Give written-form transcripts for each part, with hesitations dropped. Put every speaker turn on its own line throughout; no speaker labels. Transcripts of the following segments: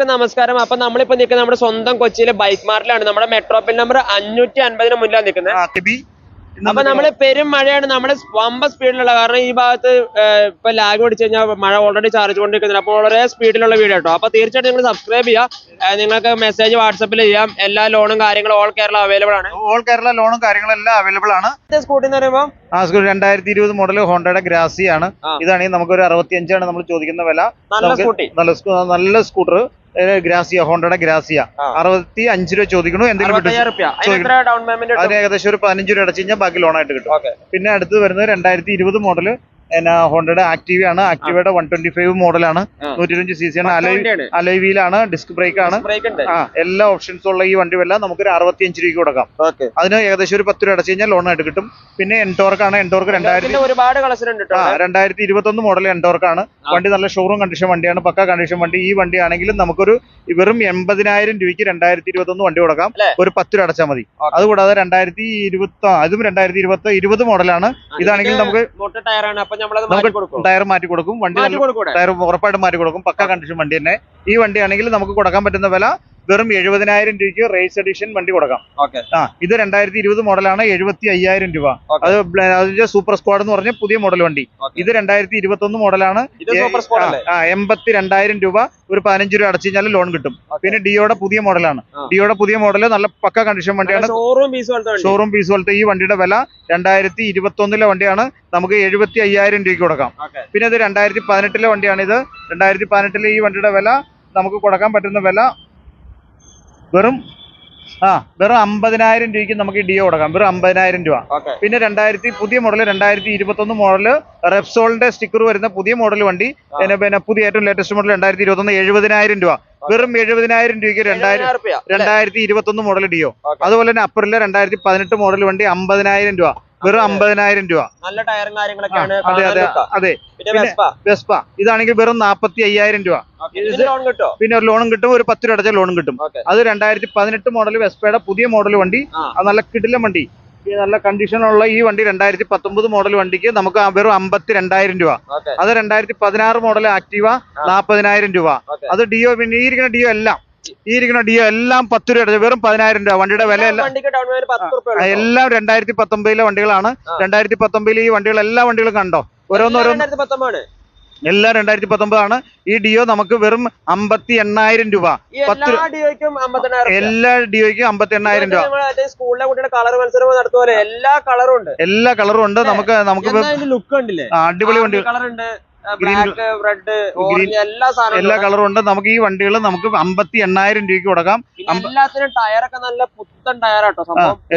നമസ്കാരം. അപ്പൊ നമ്മളിപ്പോ നിൽക്കുന്നത് നമ്മുടെ സ്വന്തം കൊച്ചിയിലെ ബൈക്ക് മാർട്ടിലാണ്. നമ്മുടെ മെട്രോപിൽ നമ്പർ 550 മുന്നിലാണ് നിൽക്കുന്നത്. അപ്പൊ നമ്മള് പെരും മഴയാണ്. നമ്മുടെ വമ്പ സ്പീഡിലുള്ള, കാരണം ഈ ഭാഗത്ത് ഇപ്പൊ ലാഗ് പിടിച്ചു കഴിഞ്ഞാൽ മഴ ഓൾറെഡി ചാർജ് കൊണ്ടിരിക്കുന്നുണ്ട്. അപ്പോൾ വളരെ സ്പീഡിലുള്ള വീഡിയോ കേട്ടോ. അപ്പൊ തീർച്ചയായിട്ടും നിങ്ങൾ സബ്സ്ക്രൈബ് ചെയ്യുക. നിങ്ങൾക്ക് മെസ്സേജ് വാട്സപ്പിൽ ചെയ്യാം. എല്ലാ ലോണും കാര്യങ്ങളും ഓൾ കേരള അവൈലബിൾ ആണ്.
ഓൾ കേരള ലോണും കാര്യങ്ങളെല്ലാം അവൈലബിൾ ആണ്.
സ്കൂട്ടി എന്ന് പറയുമ്പോൾ
2020 മോഡൽ ഹോണ്ടയുടെ ഗ്രാസി ആണ്. ഇതാണെങ്കിൽ നമുക്ക് ഒരു 65 നമ്മൾ ചോദിക്കുന്ന വില.
നല്ല സ്കൂട്ടി,
നല്ല സ്കൂട്ടർ ഗ്രാസിയ, ഹോണ്ടയുടെ ഗ്രാസിയ 65 രൂപ ചോദിക്കണു. എന്തെങ്കിലും ഏകദേശം ഒരു 15 രൂപ അടച്ചു കഴിഞ്ഞാൽ ബാക്കി ലോണായിട്ട് കിട്ടും. പിന്നെ അടുത്ത് വരുന്നത് 2020 മോഡല് ഹോണ്ടയുടെ ആക്റ്റീവ ആണ്. ആക്റ്റീവയുടെ 125 മോഡലാണ്, 125 cc ആണ്, അലോയ് വീലാണ്, ഡിസ്ക് ബ്രേക്ക് ആണ്. എല്ലാ ഓപ്ഷൻസും ഉള്ള ഈ വണ്ടി വല്ല നമുക്ക് ഒരു 65 രൂപയ്ക്ക് കൊടുക്കാം. അതിന് ഏകദേശം ഒരു 10 രൂപ അടച്ചു കഴിഞ്ഞാൽ ലോണായിട്ട് കിട്ടും. പിന്നെ എൻടോർക്ക് ആണ്. എൻടോർക്ക് 2021 മോഡൽ എൻടോർക്ക് ആണ്. വണ്ടി നല്ല ഷോറൂം കണ്ടീഷൻ വണ്ടിയാണ്, പക്ക കണ്ടീഷൻ വണ്ടി. ഈ വണ്ടി ആണെങ്കിലും നമുക്കൊരു വെറും 80,000 രൂപയ്ക്ക് 2021 വണ്ടി കൊടുക്കാം. ഒരു 10 രൂപ അടച്ചാൽ മതി. അതുകൂടാതെ 2020 മോഡലാണ്. ഇതാണെങ്കിൽ നമുക്ക് ടയർ മാറ്റി കൊടുക്കും. വണ്ടി ടയർ ഉറപ്പായിട്ട് മാറ്റി കൊടുക്കും. പക്ക കണ്ടീഷൻ വണ്ടി തന്നെ. ഈ വണ്ടിയാണെങ്കിൽ നമുക്ക് കൊടുക്കാൻ പറ്റുന്ന വില വെറും 70,000 രൂപയ്ക്ക് റേസ് എഡിഷൻ വണ്ടി കൊടുക്കാം. ഇത് 2020 മോഡലാണ്, 75,000 രൂപ. അത് അതിന്റെ സൂപ്പർ സ്ക്വാഡ് എന്ന് പറഞ്ഞ പുതിയ മോഡൽ വണ്ടി. ഇത് 2021 മോഡലാണ്, 82,000 രൂപ. ഒരു 15 രൂപ അടച്ചു കഴിഞ്ഞാൽ ലോൺ കിട്ടും. പിന്നെ ഡിയോയുടെ പുതിയ മോഡലാണ്. ഡിയോയുടെ പുതിയ മോഡൽ നല്ല പക്ക കണ്ടീഷൻ വണ്ടിയാണ്, ഷോറൂം പീസ് പോലത്തെ. ഈ വണ്ടിയുടെ വില 2021 വണ്ടിയാണ്, നമുക്ക് 75,000 രൂപയ്ക്ക് കൊടുക്കാം. പിന്നെ ഇത് 2018 വണ്ടിയാണ്. ഇത് 2018 ഈ വണ്ടിയുടെ വില നമുക്ക് കൊടുക്കാൻ പറ്റുന്ന വില വെറും 50,000 രൂപയ്ക്ക് നമുക്ക് ഡിയോ കൊടുക്കാം. വെറും 50,000 രൂപ. പിന്നെ പുതിയ മോഡൽ 2021 മോഡല് റെപ്സോളിന്റെ സ്റ്റിക്കർ വരുന്ന പുതിയ മോഡൽ വണ്ടി. പിന്നെ പുതിയ ഏറ്റവും ലേറ്റസ്റ്റ് മോഡൽ 2021 70,000 രൂപ. വെറും 70,000 രൂപയ്ക്ക് 2021 മോഡൽ ഡിയോ. അതുപോലെ തന്നെ അപ്പറിലെ 2018 മോഡൽ വണ്ടി 50,000 രൂപ. വെറും 50,000 രൂപ.
നല്ല ടയറും കാര്യങ്ങളൊക്കെയാണ്.
അതെ. വെസ്പ ഇതാണെങ്കിൽ വെറും 45,000 രൂപ. പിന്നെ ഒരു ലോണും കിട്ടും, ഒരു 10 രൂപ അടച്ച ലോണും കിട്ടും. അത് 2018 മോഡൽ വെസ്പയുടെ പുതിയ മോഡൽ വണ്ടി. അത് നല്ല കിടിലൻ വണ്ടി, നല്ല കണ്ടീഷനുള്ള ഈ വണ്ടി. 2019 മോഡൽ വണ്ടിക്ക് നമുക്ക് വെറും 52,000 രൂപ. അത് 2016 മോഡൽ ആക്റ്റീവ 40,000 രൂപ. അത് ഡിയോ. പിന്നെ ഈ ഇരിക്കുന്ന ഡിയോ എല്ലാം 10 രൂപ അടച്ച വെറും 10,000 രൂപ. വണ്ടിയുടെ വില എല്ലാം 2019 വണ്ടികളാണ്. 2019 ഈ വണ്ടികൾ എല്ലാ വണ്ടികളും കണ്ടോ, ഓരോന്നോരോന്ന് എല്ലാം 2019 ആണ്. ഈ ഡിയോ നമുക്ക് വെറും 58,000 രൂപ. എല്ലാ ഡിയോയ്ക്കും 58,000 രൂപ.
സ്കൂളിലെ കുട്ടിയുടെ കളർ മത്സരം നടത്തുപോലെ എല്ലാ കളറും ഉണ്ട്. നമുക്ക് അടിപൊളി വണ്ടി, എല്ലാ കളറും ഉണ്ട്. നമുക്ക് ഈ വണ്ടികൾ നമുക്ക് 58,000 രൂപയ്ക്ക് കൊടുക്കാം. എല്ലാത്തിനും ടയറൊക്കെ നല്ല പുത്തൻ ടയറാട്ടോ.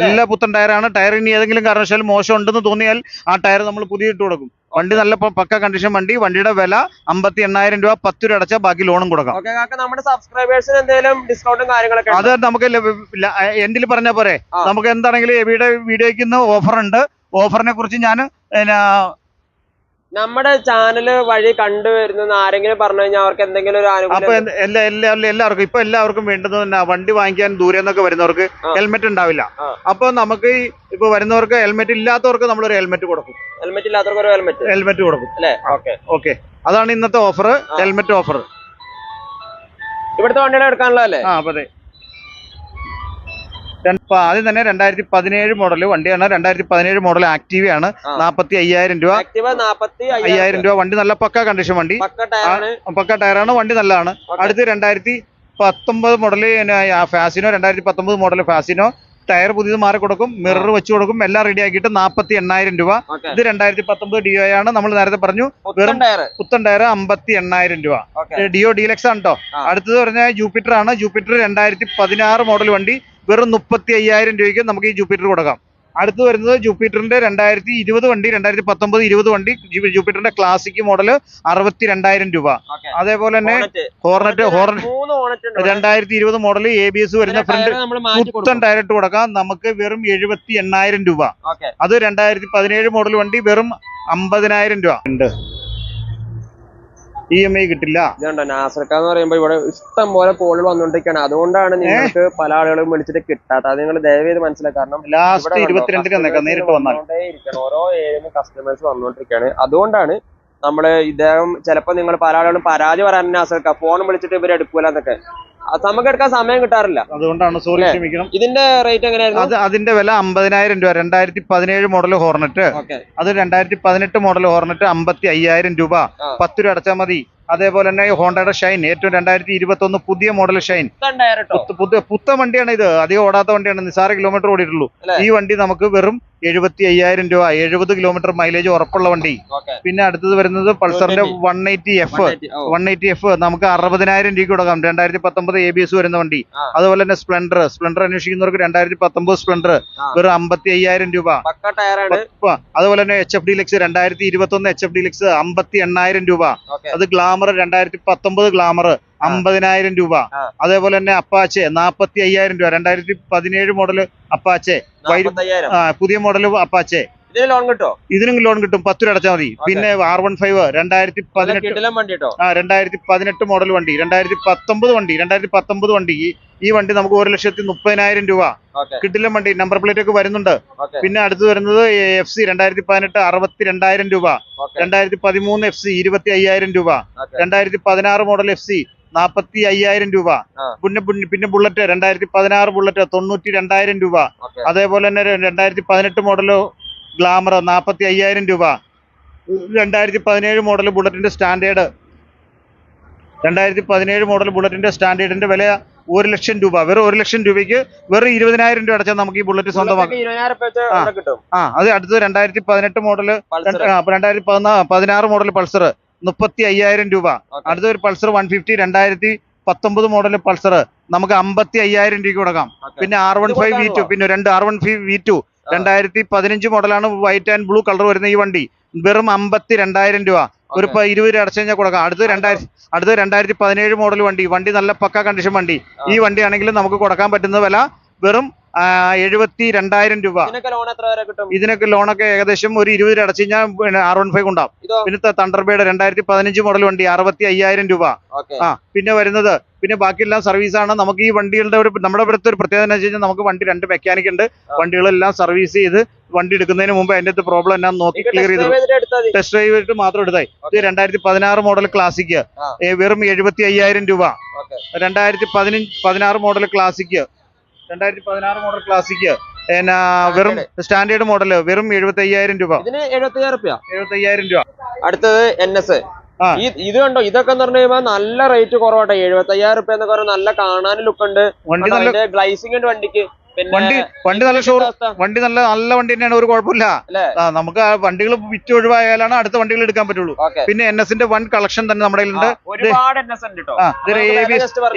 എല്ലാ പുത്തൻ ടയറാണ്. ടയർ ഇനി ഏതെങ്കിലും കാരണവശാലും മോശം ഉണ്ടെന്ന് തോന്നിയാൽ ആ ടയർ നമ്മൾ പുതിയ ഇട്ട് കൊടുക്കും. വണ്ടി നല്ല പക്ക കണ്ടീഷൻ വണ്ടി. വണ്ടിയുടെ വില 58,000 രൂപ. 10 രൂപ അടച്ചാൽ ബാക്കി ലോണും കൊടുക്കാം.
നമ്മുടെ സബ്സ്ക്രൈബേഴ്സിന് എന്തെങ്കിലും ഡിസ്കൗണ്ടും കാര്യങ്ങളൊക്കെ
അത് നമുക്ക് എന്തിൽ പറഞ്ഞ പോരെ. നമുക്ക് എന്താണെങ്കിലും എവിയുടെ വീഡിയോയ്ക്ക് ഇന്ന് ഓഫർ ഉണ്ട്. ഓഫറിനെ കുറിച്ച് ഞാൻ
നമ്മുടെ ചാനൽ വഴി കണ്ടുവരുന്ന ആരെങ്കിലും പറഞ്ഞു കഴിഞ്ഞാൽ അവർക്ക് എന്തെങ്കിലും ഒരു
അപ്പൊ എല്ലാവർക്കും വേണ്ടത് തന്നെ വണ്ടി വാങ്ങിക്കാൻ ദൂരെ നിന്നൊക്കെ വരുന്നവർക്ക് ഹെൽമെറ്റ് ഉണ്ടാവില്ല. അപ്പൊ നമുക്ക് ഇപ്പൊ വരുന്നവർക്ക് ഹെൽമെറ്റ് ഇല്ലാത്തവർക്ക് നമ്മളൊരു ഹെൽമെറ്റ് കൊടുക്കും. ഹെൽമെറ്റ് കൊടുക്കും അല്ലേ? ഓക്കെ. അതാണ് ഇന്നത്തെ ഓഫർ, ഹെൽമെറ്റ് ഓഫർ.
ഇവിടുത്തെ വണ്ടികളെ എടുക്കാനുള്ളതല്ലേ?
അതെ. ആദ്യം തന്നെ 2017 മോഡൽ വണ്ടിയാണ്. 2017 മോഡൽ ആക്റ്റീവയാണ്. 45,000 രൂപ. 5,000 രൂപ. വണ്ടി നല്ല പക്ക കണ്ടീഷൻ വണ്ടി, പക്ക ടയറാണ്. വണ്ടി നല്ലതാണ്. അടുത്ത് 2019 model Fascino. 2019 model Fascino. Tyre പുതിയത് മാറി കൊടുക്കും, മിറർ വെച്ച് കൊടുക്കും, എല്ലാം റെഡി ആക്കിയിട്ട് 48,000 രൂപ. ഇത് 2019 ഡിയോ ആണ്. നമ്മൾ നേരത്തെ പറഞ്ഞു വെറും പുത്തൻ ടയർ 58,000 രൂപ. ഡിയോ ഡീലക്സ് ആണ് കേട്ടോ. അടുത്തത് പറഞ്ഞാൽ ജൂപ്പിറ്റർ ആണ്. ജൂപ്പിറ്റർ 2016 മോഡൽ വണ്ടി. വെറും 35,000 രൂപയ്ക്ക് നമുക്ക് ഈ ജൂപ്പിറ്റർ കൊടുക്കാം. അടുത്ത് വരുന്നത് ജൂപ്പിറ്ററിന്റെ 2020 വണ്ടി. 2019-20 വണ്ടി ജൂപ്പിറ്ററിന്റെ ക്ലാസിക് മോഡൽ 62,000 രൂപ. അതേപോലെ തന്നെ ഹോർണറ്റ് 2020 മോഡൽ ABS വരുന്ന ഫ്രണ്ട് പുത്തൻ ഡയറക്റ്റ് കൊടുക്കാം. നമുക്ക് വെറും 78,000 രൂപ. അത് 2017 മോഡൽ വണ്ടി. വെറും 50,000 രൂപ ഉണ്ട്. EMI കിട്ടില്ല.
നാസർക്കാന്ന് പറയുമ്പോ ഇവിടെ ഇഷ്ടം പോലെ കോളുകൾ വന്നുകൊണ്ടിരിക്കുകയാണ്. അതുകൊണ്ടാണ് നിങ്ങൾക്ക് പല ആളുകളും വിളിച്ചിട്ട് കിട്ടാത്തത്. അത് നിങ്ങൾ ദയവേത് മനസ്സിലാക്കുക. കാരണം
ലാസ്റ്റ് 22 നേരിട്ട് വന്നോണ്ടേ
ഓരോ ഏരിയയിലും കസ്റ്റമേഴ്സ് വന്നുകൊണ്ടിരിക്കുകയാണ്. അതുകൊണ്ടാണ് നമ്മള് ഇദ്ദേഹം ചിലപ്പോ നിങ്ങൾ പല ആളുകളും പരാതി പറയാൻ ആശ്രയിക്കാം, ഫോൺ വിളിച്ചിട്ട് ഇവര് എടുക്കൂല എന്നൊക്കെ. നമുക്ക് എടുക്കാൻ സമയം കിട്ടാറില്ല,
അതുകൊണ്ടാണ്. സോറി, ക്ഷമിക്കണം.
ഇതിന്റെ റേറ്റ് എങ്ങനെയായിരുന്നു?
അതിന്റെ വില 50,000 രൂപ. 2017 മോഡൽ ഹോർണറ്റ്. അത് 2018 മോഡൽ ഹോർണറ്റ് 55,000 രൂപ. 10 രൂപ അടച്ചാൽ മതി. അതേപോലെ തന്നെ ഹോണ്ടയുടെ ഷൈൻ, ഏറ്റവും 2021 പുതിയ മോഡൽ ഷൈൻ, പുത്ത വണ്ടിയാണ് ഇത്. അധികം ഓടാത്ത വണ്ടിയാണ്, നിസ്സാര കിലോമീറ്റർ ഓടിയിട്ടുള്ളൂ. ഈ വണ്ടി നമുക്ക് വെറും 75,000 രൂപ, 70 കിലോമീറ്റർ മൈലേജ് ഉറപ്പുള്ള വണ്ടി. പിന്നെ അടുത്തത് വരുന്നത് പൾസറിന്റെ 180F നമുക്ക് 60,000 രൂപയ്ക്ക് കൊടുക്കാം. 2019 ABS വരുന്ന വണ്ടി. അതുപോലെ തന്നെ സ്പ്ലെൻഡർ അന്വേഷിക്കുന്നവർക്ക് 2019 സ്പ്ലെൻഡർ വെറും 55,000 രൂപ. അതുപോലെ തന്നെ HF Deluxe 2021 HF Deluxe 58,000 രൂപ. അത് ഗ്ലാമർ 2019 ഗ്ലാമർ 50,000 രൂപ. അതേപോലെ തന്നെ അപ്പാച്ചെ 45,000 രൂപ. 2017 മോഡൽ അപ്പാച്ചെ, പുതിയ മോഡൽ അപ്പാച്ചെ. ഇതിനും ലോൺ കിട്ടും, 10 രൂപ അടച്ചാൽ മതി. പിന്നെ R15 2018 മോഡൽ വണ്ടി, 2019 വണ്ടി. ഈ വണ്ടി നമുക്ക് 1,30,000 രൂപ കിട്ടില്ല വണ്ടി. നമ്പർ പ്ലേറ്റ് ഒക്കെ വരുന്നുണ്ട്. പിന്നെ അടുത്ത് വരുന്നത് FC 2018 62,000 രൂപ. 2013 FC 25,000 രൂപ. 2016 മോഡൽ FC 45,000 രൂപ. പിന്നെ ബുള്ളറ്റ് 2016 ബുള്ളറ്റ് 92,000 രൂപ. അതേപോലെ തന്നെ 2018 മോഡല് ഗ്ലാമർ 45,000 രൂപ. 2017 മോഡൽ ബുള്ളറ്റിന്റെ സ്റ്റാൻഡേർഡ്, 2017 മോഡൽ ബുള്ളറ്റിന്റെ സ്റ്റാൻഡേർഡിന്റെ വില 1,00,000 രൂപ. വെറും 1,00,000 രൂപയ്ക്ക് വെറും 20,000 രൂപ അടച്ചാൽ നമുക്ക് ഈ ബുള്ളറ്റ് സ്വന്തമാക്കാം. അത് അടുത്തത് 2018 മോഡൽ 2016 മോഡൽ പൾസർ 35,000 രൂപ. അടുത്തൊരു പൾസർ 150 2019 മോഡൽ പൾസർ നമുക്ക് 55,000 രൂപയ്ക്ക് കൊടുക്കാം. പിന്നെ R15 V2, പിന്നെ 2 R15 V2 2015 മോഡലാണ്, വൈറ്റ് ആൻഡ് ബ്ലൂ കളർ വരുന്ന ഈ വണ്ടി വെറും 52,000 രൂപ. ഒരു 20 രൂപ അടച്ചു കഴിഞ്ഞാൽ കൊടുക്കാം. അടുത്ത് 2017 മോഡൽ വണ്ടി നല്ല പക്ക കണ്ടീഷൻ വണ്ടി. ഈ വണ്ടിയാണെങ്കിൽ നമുക്ക് കൊടുക്കാൻ പറ്റുന്ന വില വെറും 72,000 രൂപ. ഇതിനൊക്കെ ലോണൊക്കെ ഏകദേശം ഒരു 20 രൂപ അടച്ചു കഴിഞ്ഞാൽ R15 ഉണ്ടാവും. പിന്നെ തണ്ടർബേഡ് 2015 മോഡൽ വണ്ടി 65,000 രൂപ. പിന്നെ വരുന്നത്, പിന്നെ ബാക്കിയെല്ലാം സർവീസാണ്. നമുക്ക് ഈ വണ്ടികളുടെ നമ്മുടെ ഇവിടുത്തെ ഒരു പ്രത്യേകത എന്ന് വെച്ച് കഴിഞ്ഞാൽ നമുക്ക് വണ്ടി 2 മെക്കാനിക് ഉണ്ട്. വണ്ടികളെല്ലാം സർവീസ് ചെയ്ത് വണ്ടി എടുക്കുന്നതിന് മുമ്പ് അതിന്റെ അകത്ത് പ്രോബ്ലം എന്നാ നോക്കി ക്ലിയർ ചെയ്ത് ടെസ്റ്റ് ഡ്രൈവ് ചെയ്തിട്ട് മാത്രം എടുത്തായി. ഇത് 2016 മോഡൽ ക്ലാസിക് വെറും 75,000 രൂപ. 2016 മോഡൽ ക്ലാസിക് വെറും സ്റ്റാൻഡേർഡ് മോഡൽ വെറും 75,000 രൂപ. 75,000 രൂപ.
അടുത്തത് NS. ഇത് കണ്ടോ, ഇതൊക്കെ എന്ന് പറഞ്ഞു കഴിയുമ്പോൾ നല്ല റേറ്റ് കുറവാട്ടെ. 75,000 രൂപ എന്നൊക്കെ പറഞ്ഞാൽ നല്ല കാണാൻ ലുക്ക് ഉണ്ട്. ഗ്ലൈസിംഗ് ഉണ്ട് വണ്ടിക്ക്.
വണ്ടി നല്ല വണ്ടി നല്ല വണ്ടി തന്നെയാണ്, ഒരു കുഴപ്പമില്ല. നമുക്ക് വണ്ടികൾ വിറ്റ് ഒഴിവായാലാണ് അടുത്ത വണ്ടികൾ എടുക്കാൻ പറ്റുള്ളൂ. പിന്നെ NSന്റെ വൺ കളക്ഷൻ തന്നെ നമ്മുടെ കയ്യിലുണ്ട്.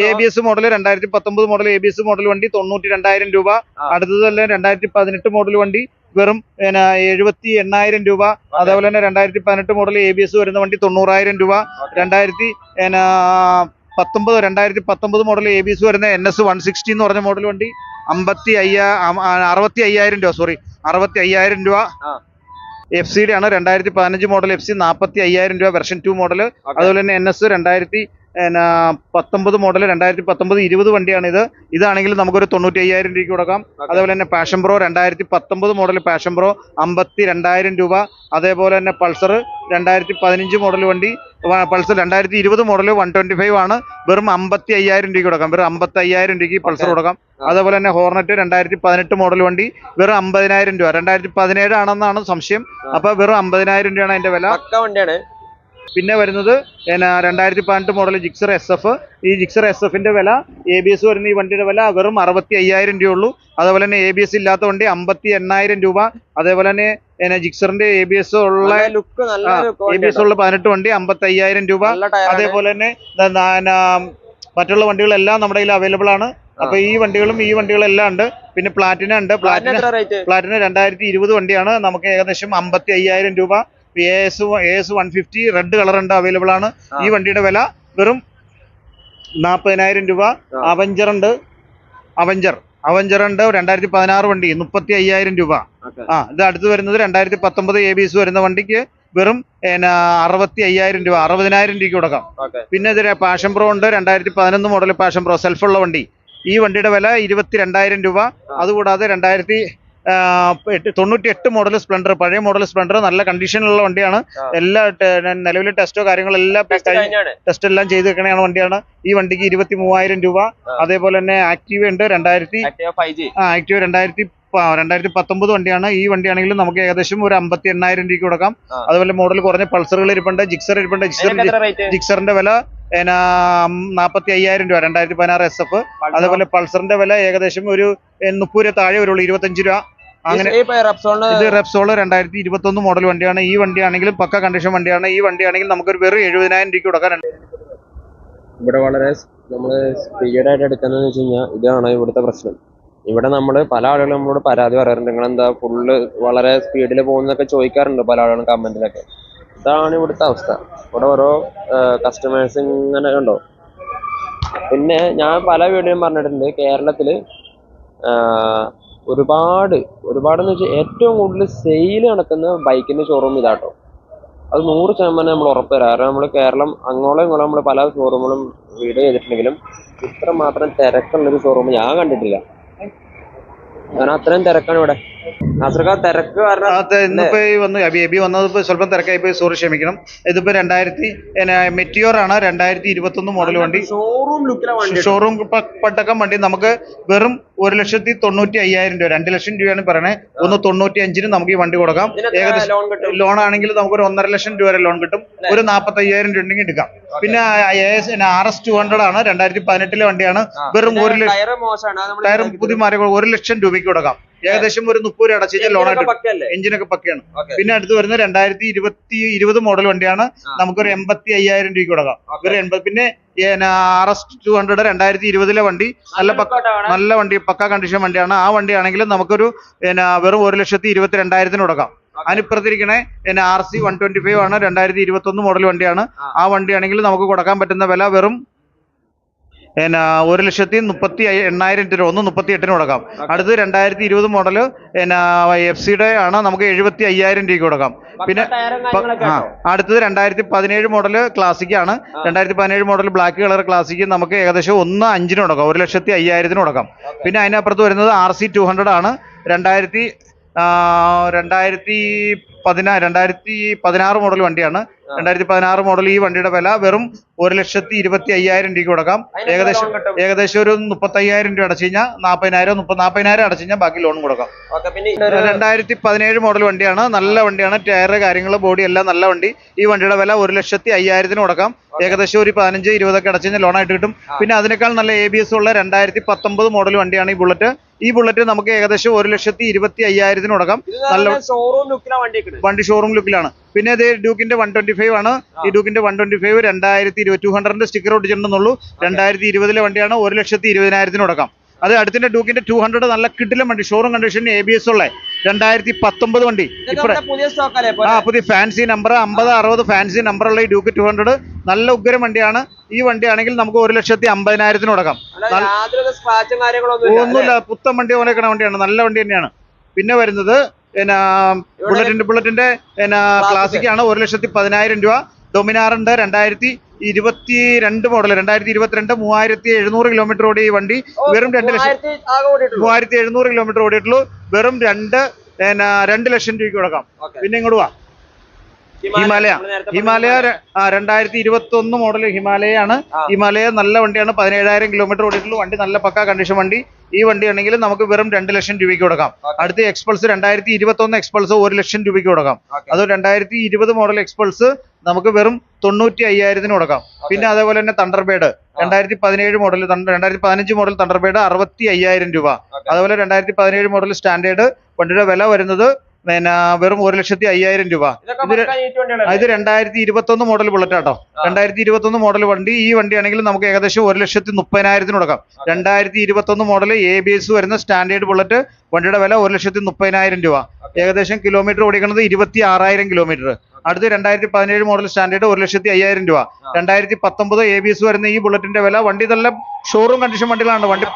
ABS model 2019 model ABS model വണ്ടി 92,000 രൂപ. അടുത്തത് തന്നെ 2018 മോഡൽ വണ്ടി വെറും 78,000 രൂപ. അതേപോലെ തന്നെ 2018 മോഡൽ ABS വരുന്ന വണ്ടി 90,000 രൂപ. 2019 മോഡൽ ABS വരുന്ന NS 160 എന്ന് പറഞ്ഞ മോഡൽ വണ്ടി 65,000 രൂപ. 65,000 രൂപ. FCD ആണ്. 2015 മോഡൽ FC 45,000 രൂപ വെർഷൻ 2 മോഡൽ. അതുപോലെ തന്നെ NS 2019 മോഡൽ 2019-20 വണ്ടിയാണ് ഇത്. ഇതാണെങ്കിൽ നമുക്കൊരു 95,000 രൂപയ്ക്ക് കൊടുക്കാം. അതേപോലെ തന്നെ passion pro 2019 model passion pro 52,000 രൂപ. അതേപോലെ തന്നെ പൾസർ 2015 മോഡൽ വണ്ടി, പൾസർ 2020 മോഡൽ 125 ആണ്, വെറും 55,000 രൂപയ്ക്ക് കൊടുക്കാം. വെറും 55,000 രൂപയ്ക്ക് പൾസർ കൊടുക്കാം. അതേപോലെ തന്നെ ഹോർണറ്റ് 2018 മോഡൽ വണ്ടി വെറും 50,000 രൂപ. 2017 ആണെന്നാണ് സംശയം. അപ്പൊ വെറും 50,000 രൂപയാണ് അതിന്റെ വില. വണ്ടിയാണ്. പിന്നെ വരുന്നത് 2018 മോഡൽ ജിക്സർ SF. ഈ ജിക്സർ SFന്റെ വില, ABS വരുന്ന ഈ വണ്ടിയുടെ വില വെറും 65,000 രൂപ ഉള്ളൂ. അതേപോലെ തന്നെ ABS ഇല്ലാത്ത വണ്ടി 58,000 രൂപ. അതേപോലെ തന്നെ ജിക്സറിന്റെ ABS ഉള്ള 18 വണ്ടി 55,000 രൂപ. അതേപോലെ തന്നെ മറ്റുള്ള വണ്ടികളെല്ലാം നമ്മുടെ കയ്യിൽ അവൈലബിൾ ആണ്. അപ്പൊ ഈ വണ്ടികളെല്ലാം ഉണ്ട്. പിന്നെ പ്ലാറ്റിന ഉണ്ട്. പ്ലാറ്റിന 2020 വണ്ടിയാണ്. നമുക്ക് ഏകദേശം 55,000 രൂപ. AS 150 റെഡ് കളർ ഉണ്ട്, അവൈലബിൾ ആണ്. ഈ വണ്ടിയുടെ വില വെറും 40,000 രൂപ. അവഞ്ചർ ഉണ്ട്. 2016 വണ്ടി 35,000 രൂപ. ഇത് അടുത്ത് വരുന്നത് 2019 ABS വരുന്ന വണ്ടിക്ക് വെറും 65,000 രൂപ. 60,000 രൂപയ്ക്ക് കൊടുക്കാം. പിന്നെ ഇതിന് പാഷൻ പ്രോ ഉണ്ട്. 2011 മോഡൽ പാഷൻ പ്രോ സെൽഫുള്ള വണ്ടി. ഈ വണ്ടിയുടെ വില 22,000 രൂപ. അതുകൂടാതെ 98 മോഡൽ സ്പ്ലെൻഡർ, പഴയ മോഡൽ സ്പ്ലെൻഡർ, നല്ല കണ്ടീഷനിലുള്ള വണ്ടിയാണ്. എല്ലാ നിലവിലെ ടെസ്റ്റോ കാര്യങ്ങളെല്ലാം ടെസ്റ്റ് എല്ലാം ചെയ്ത് വെക്കണ വണ്ടിയാണ്. ഈ വണ്ടിക്ക് 23,000 രൂപ. അതേപോലെ തന്നെ ആക്റ്റീവ ഉണ്ട്, 2019 വണ്ടിയാണ്. ഈ വണ്ടിയാണെങ്കിലും നമുക്ക് ഏകദേശം ഒരു 58,000 രൂപയ്ക്ക് കൊടുക്കാം. അതുപോലെ മോഡൽ കുറഞ്ഞ പൾസറുകൾ ഇരിപ്പുണ്ട്, ജിക്സർ ഇരിപ്പുണ്ട്. ജിക്സറിന്റെ വില 45,000 രൂപ, 2016 SF. അതേപോലെ പൾസറിന്റെ വില ഏകദേശം ഒരു 30 രൂപ താഴെ വരുള്ളൂ, 25 രൂപ. അങ്ങനെ ഇത് റെപ്സോള് 2021 മോഡൽ വണ്ടിയാണ്. ഈ വണ്ടിയാണെങ്കിലും പക്ക കണ്ടീഷൻ വണ്ടിയാണ്. ഈ വണ്ടിയാണെങ്കിൽ നമുക്കൊരു വെറും 70,000 രൂപയ്ക്ക് കൊടുക്കാൻ.
ഇവിടെ വളരെ നമ്മള് സ്പീഡായിട്ട് എടുക്കുന്നതെന്ന് വെച്ച് കഴിഞ്ഞാൽ ഇതാണ് ഇവിടുത്തെ പ്രശ്നം. ഇവിടെ പല ആളുകളും നമ്മളോട് പരാതി പറയാറുണ്ട്, നിങ്ങളെന്താ ഫുള്ള് വളരെ സ്പീഡിൽ പോകുന്നൊക്കെ ചോദിക്കാറുണ്ട് പല ആളുകളും കമന്റിലൊക്കെ. ഇതാണ് ഇവിടുത്തെ അവസ്ഥ. ഇവിടെ ഓരോ കസ്റ്റമേഴ്സ് ഇങ്ങനെ കണ്ടോ. പിന്നെ ഞാൻ പല വീഡിയോയും പറഞ്ഞിട്ടുണ്ട്, കേരളത്തില് ഒരുപാടെന്ന് വെച്ചാൽ ഏറ്റവും കൂടുതൽ സെയിൽ നടക്കുന്ന ബൈക്കിന്റെ ഷോറൂം ഇതാട്ടോ. അത് 100% നമ്മൾ ഉറപ്പ് തരാം. കാരണം നമ്മൾ കേരളം അങ്ങോളം ഇങ്ങോളം നമ്മൾ പല ഷോറൂമുകളും വീഡിയോ ചെയ്തിട്ടുണ്ടെങ്കിലും ഇത്ര മാത്രം തിരക്കുള്ളൊരു ഷോറൂം ഞാൻ കണ്ടിട്ടില്ല. കാരണം അത്രയും തിരക്കാണ് ഇവിടെ. തിരക്ക്
ഇന്നിപ്പോ വന്നത് സ്വല്പം തിരക്കായി പോയി, സോറി ക്ഷമിക്കണം. ഇതിപ്പോ മെറ്റിയോർ ആണ്, 2021 മോഡൽ വണ്ടി. ഷോറൂം പട്ടക്കം വണ്ടി നമുക്ക് വെറും 1,95,000 രൂപ, 2 ലക്ഷം രൂപയാണ് പറയണേ. 1,95,000 നമുക്ക് ഈ വണ്ടി കൊടുക്കാം. ഏകദേശം ലോൺ ആണെങ്കിൽ നമുക്ക് ഒരു 1.5 ലക്ഷം രൂപ വരെ ലോൺ കിട്ടും. ഒരു 45,000 രൂപ ഉണ്ടെങ്കിൽ എടുക്കാം. പിന്നെ RS 200 ആണ്, 2018 വണ്ടിയാണ്. വെറും 1 ലക്ഷം ടയർ പുതിയ മാറി 1 ലക്ഷം രൂപയ്ക്ക് കൊടുക്കാം. ഏകദേശം ഒരു 30 രൂപ അടച്ചു ലോൺ ആയിട്ട്. എഞ്ചിനൊക്കെ പക്കയാണ്. പിന്നെ അടുത്ത് വരുന്ന 2020 മോഡൽ വണ്ടിയാണ്. നമുക്കൊരു 85,000 രൂപയ്ക്ക് കൊടുക്കാം. പിന്നെ RS 200 2020 വണ്ടി, നല്ല വണ്ടി, പക്ക കണ്ടീഷൻ വണ്ടിയാണ്. ആ വണ്ടിയാണെങ്കിൽ നമുക്കൊരു വെറും 1,22,000 കൊടുക്കാം. അതിനിപ്പുറത്തിരിക്കണേ RC 125 ആണ്, 2021 മോഡൽ വണ്ടിയാണ്. ആ വണ്ടിയാണെങ്കിൽ നമുക്ക് കൊടുക്കാൻ പറ്റുന്ന വില വെറും 1,38,000 രൂപ, 1,38,000 കൊടുക്കാം. അടുത്ത് 2020 മോഡല് FC ആണ്, നമുക്ക് 75,000 രൂപയ്ക്ക് കൊടുക്കാം. പിന്നെ അടുത്തത് 2017 മോഡല് ക്ലാസിക് ആണ്. 2017 മോഡൽ ബ്ലാക്ക് കളർ ക്ലാസിക് നമുക്ക് ഏകദേശം 1,5,000 കൊടുക്കാം, 1,05,000 കൊടുക്കാം. പിന്നെ അതിനപ്പുറത്ത് വരുന്നത് RC 200 ആണ്, 2016 മോഡൽ വണ്ടിയാണ്. 2016 മോഡൽ. ഈ വണ്ടിയുടെ വില വെറും 1,25,000 രൂപയ്ക്ക് കൊടുക്കാം. ഏകദേശം ഒരു 35,000 രൂപ അടച്ചു കഴിഞ്ഞാൽ 40,000 അടച്ചു കഴിഞ്ഞാൽ ബാക്കി ലോൺ കൊടുക്കാം. 2017 മോഡൽ വണ്ടിയാണ്, നല്ല വണ്ടിയാണ്. ടയർ കാര്യങ്ങൾ ബോഡി എല്ലാം നല്ല വണ്ടി. ഈ വണ്ടിയുടെ വില 1,05,000 കൊടുക്കാം. ഏകദേശം ഒരു 15-20 അടച്ചു കഴിഞ്ഞാൽ ലോണായിട്ട് കിട്ടും. പിന്നെ അതിനേക്കാൾ നല്ല ABS ഉള്ള 2019 മോഡൽ വണ്ടിയാണ് ഈ ബുള്ളറ്റ്. ഈ ബുള്ളറ്റ് നമുക്ക് ഏകദേശം 1,25,000 കൊടുക്കാം. നല്ല വണ്ടി ഷോറൂം ലുക്കിലാണ്. പിന്നെ ഇത് ഡ്യൂക്കിന്റെ 125 ആണ്. ഈ ഡ്യൂക്കിന്റെ 125 200 സ്റ്റിക്കർ ഒട്ടിച്ചിട്ടുണ്ടെന്നുള്ളൂ. 2020 വണ്ടിയാണ്, 1,20,000 കൊടുക്കാം. അത് അടുത്തിന്റെ ഡ്യൂക്കിന്റെ 200 നല്ല കിടിലൻ വണ്ടി, ഷോറൂം കണ്ടീഷൻ, ABS ഉള്ള 2019 വണ്ടി. പുതിയ ഫാൻസി നമ്പർ 50-60 ഫാൻസി നമ്പറുള്ള ഈ ഡ്യൂക്ക് 200 നല്ല ഉഗ്രം വണ്ടിയാണ്. ഈ വണ്ടിയാണെങ്കിൽ നമുക്ക് 1,50,000 കൊടുക്കാം. ഒന്നുമില്ല, പുത്തൻ വണ്ടി ഓനേക്കണ വണ്ടിയാണ്, നല്ല വണ്ടി തന്നെയാണ്. പിന്നെ വരുന്നത് ബുള്ളറ്റിന്റെ ക്ലാസിക് ആണ്, 1,10,000 രൂപ. ഡൊമിനാർ ഉണ്ട്, 2022 മോഡൽ, 2022 3,700 കിലോമീറ്റർ ഓടിയ ഈ വണ്ടി വെറും 3,700 കിലോമീറ്റർ ഓടിയിട്ടുള്ളൂ. വെറും 2 ലക്ഷം രൂപയ്ക്ക് കൊടുക്കാം. പിന്നെ ഇങ്ങോട്ട് വാ. ഹിമാലയ 2021 മോഡൽ ഹിമാലയാണ്. ഹിമാലയ നല്ല വണ്ടിയാണ്, 17,000 കിലോമീറ്റർ ഓടിയിട്ടുള്ളൂ. വണ്ടി നല്ല പക്ക കണ്ടീഷൻ വണ്ടി. ഈ വണ്ടിയാണെങ്കിൽ നമുക്ക് വെറും 2 ലക്ഷം രൂപയ്ക്ക് കൊടുക്കാം. അടുത്ത എക്സ്പൾസ് 2021 എക്സ്പൾസ് 1 ലക്ഷം രൂപയ്ക്ക് കൊടുക്കാം. അത് 2020 മോഡൽ എക്സ്പൾസ് നമുക്ക് വെറും 95,000 കൊടുക്കാം. പിന്നെ അതേപോലെ തന്നെ തണ്ടർബേഡ് 2017 മോഡൽ, 2015 മോഡൽ തണ്ടർബേഡ് 65,000 രൂപ. അതുപോലെ 2017 മോഡൽ സ്റ്റാൻഡേർഡ് വണ്ടിയുടെ വില വരുന്നത് വെറും 1,05,000 രൂപ. ഇത് 2021 മോഡൽ ബുള്ളറ്റ് ആട്ടോ. 2021 മോഡൽ വണ്ടി. ഈ വണ്ടിയാണെങ്കിൽ നമുക്ക് ഏകദേശം 1,30,000 കൊടുക്കാം. 2021 മോഡൽ ABS വരുന്ന സ്റ്റാൻഡേർഡ് ബുള്ളറ്റ് വണ്ടിയുടെ വില 1,30,000 രൂപ. ഏകദേശം കിലോമീറ്റർ ഓടിക്കുന്നത് 26,000 കിലോമീറ്റർ. അടുത്ത് 2017 മോഡൽ സ്റ്റാൻഡേർഡ് 1,05,000 രൂപ. 2019 ABS വരുന്ന ഈ ബുള്ളറ്റിന്റെ വില, വണ്ടി നല്ല ഷോറൂം കണ്ടീഷൻ വണ്ടികളാണ്. വണ്ടി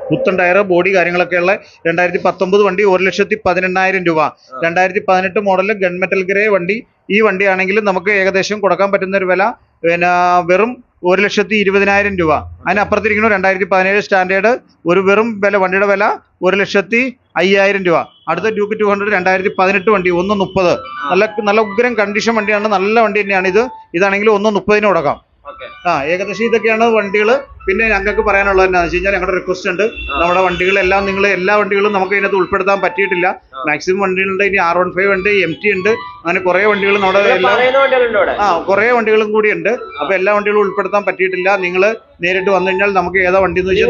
പുത്തൻ ടയർ ബോഡി കാര്യങ്ങളൊക്കെ ഉള്ള 2019 വണ്ടി 1,18,000 രൂപ. 2018 മോഡൽ ഗൺമെറ്റൽ ഗ്രേ വണ്ടി. ഈ വണ്ടിയാണെങ്കിൽ നമുക്ക് ഏകദേശം കൊടുക്കാൻ പറ്റുന്ന ഒരു വില പിന്നെ വെറും 1,20,000 രൂപ. അതിനപ്പുറത്തിരിക്കുന്നു 2017 സ്റ്റാൻഡേർഡ് ഒരു വെറും വില, വണ്ടിയുടെ വില 1,05,000 രൂപ. അടുത്ത ഡ്യൂക്ക് 200 2018 വണ്ടി 1,30. നല്ല ഉഗ്രം കണ്ടീഷൻ വണ്ടിയാണ്, നല്ല വണ്ടി തന്നെയാണ് ഇത്. ഇതാണെങ്കിൽ 1,30 കൊടുക്കാം. ഏകദേശം ഇതൊക്കെയാണ് വണ്ടികൾ. പിന്നെ ഞങ്ങൾക്ക് പറയാനുള്ളത് എന്താണെന്ന് വെച്ച് കഴിഞ്ഞാൽ, ഞങ്ങളുടെ റിക്വസ്റ്റ് ഉണ്ട്, നമ്മുടെ വണ്ടികളെല്ലാം എല്ലാ വണ്ടികളും നമുക്ക് ഇതിനകത്ത് ഉൾപ്പെടുത്താൻ പറ്റിയിട്ടില്ല. മാക്സിമം വണ്ടികളുണ്ട്. ഇനി R15 ഉണ്ട്, MT ഉണ്ട്, അങ്ങനെ കുറെ വണ്ടികൾ നമ്മുടെ കുറെ വണ്ടികളും കൂടി ഉണ്ട്. അപ്പൊ എല്ലാ വണ്ടികളും ഉൾപ്പെടുത്താൻ പറ്റിയിട്ടില്ല. നിങ്ങൾ നേരിട്ട് വന്നു കഴിഞ്ഞാൽ നമുക്ക് ഏതാ വണ്ടി എന്ന് വെച്ചാൽ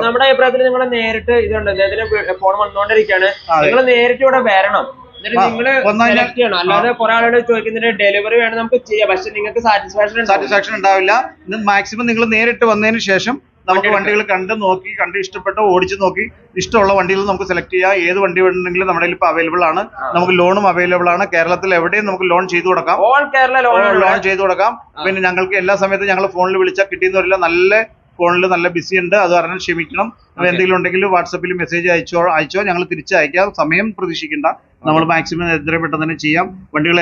നമ്മുടെ അഭിപ്രായത്തിൽ നിങ്ങൾ നേരിട്ട് ഇതുണ്ട്, ഫോൺ വന്നുകൊണ്ടിരിക്കുകയാണ്, നിങ്ങൾ നേരിട്ട് ഇവിടെ വരണം. അല്ലാതെ കുറെ ആളുകൾ ചോദിക്കുന്നതിന് ഡെലിവറി വേണം നമുക്ക് ചെയ്യാം, പക്ഷെ നിങ്ങൾക്ക്
സാറ്റിസ്ഫാക്ഷൻ ഉണ്ടാവില്ല. മാക്സിമം നിങ്ങൾ നേരിട്ട് വന്നതിന് ശേഷം നമുക്ക് വണ്ടികൾ കണ്ട് ഇഷ്ടപ്പെട്ട ഓടിച്ച് നോക്കി ഇഷ്ടമുള്ള വണ്ടികൾ നമുക്ക് സെലക്ട് ചെയ്യാം. ഏത് വണ്ടി വേണമെങ്കിലും നമ്മുടെ ഇപ്പൊ അവൈലബിൾ ആണ്. നമുക്ക് ലോണും അവൈലബിൾ ആണ്. കേരളത്തിൽ എവിടെയും നമുക്ക് ലോൺ ചെയ്തു കൊടുക്കാം, ലോൺ ചെയ്തു കൊടുക്കാം. പിന്നെ ഞങ്ങൾക്ക് എല്ലാ സമയത്തും ഞങ്ങൾ ഫോണിൽ വിളിച്ചാൽ കിട്ടിയെന്ന് വരില്ല. നല്ല ഫോണിൽ നല്ല ബിസി ഉണ്ട്, അത് കാരണം ക്ഷമിക്കണം. എന്തെങ്കിലും ഉണ്ടെങ്കിൽ വാട്സപ്പിൽ മെസ്സേജ് അയച്ചോ ഞങ്ങൾ തിരിച്ചയക്കാം. സമയം പ്രതീക്ഷിക്കേണ്ട, നമ്മൾ മാക്സിമം എത്രയും പെട്ടെന്ന് തന്നെ ചെയ്യാം.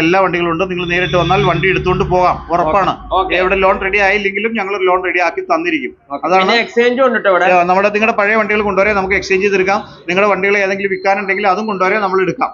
എല്ലാ വണ്ടികളും ഉണ്ട്. നിങ്ങൾ നേരിട്ട് വന്നാൽ വണ്ടി എടുത്തുകൊണ്ട് പോകാം, ഉറപ്പാണ്. എവിടെ ലോൺ റെഡി ആയില്ലെങ്കിലും ഞങ്ങൾ ലോൺ റെഡി ആക്കി തന്നിരിക്കും. അതാണ് നിങ്ങളുടെ പഴയ വണ്ടികൾ കൊണ്ടുവരാൻ നമുക്ക് എക്സ്ചേഞ്ച് ചെയ്തെടുക്കാം. നിങ്ങളുടെ വണ്ടികൾ ഏതെങ്കിലും വിൽക്കാനുണ്ടെങ്കിൽ അതും കൊണ്ടുവരാൻ നമ്മൾ എടുക്കാം.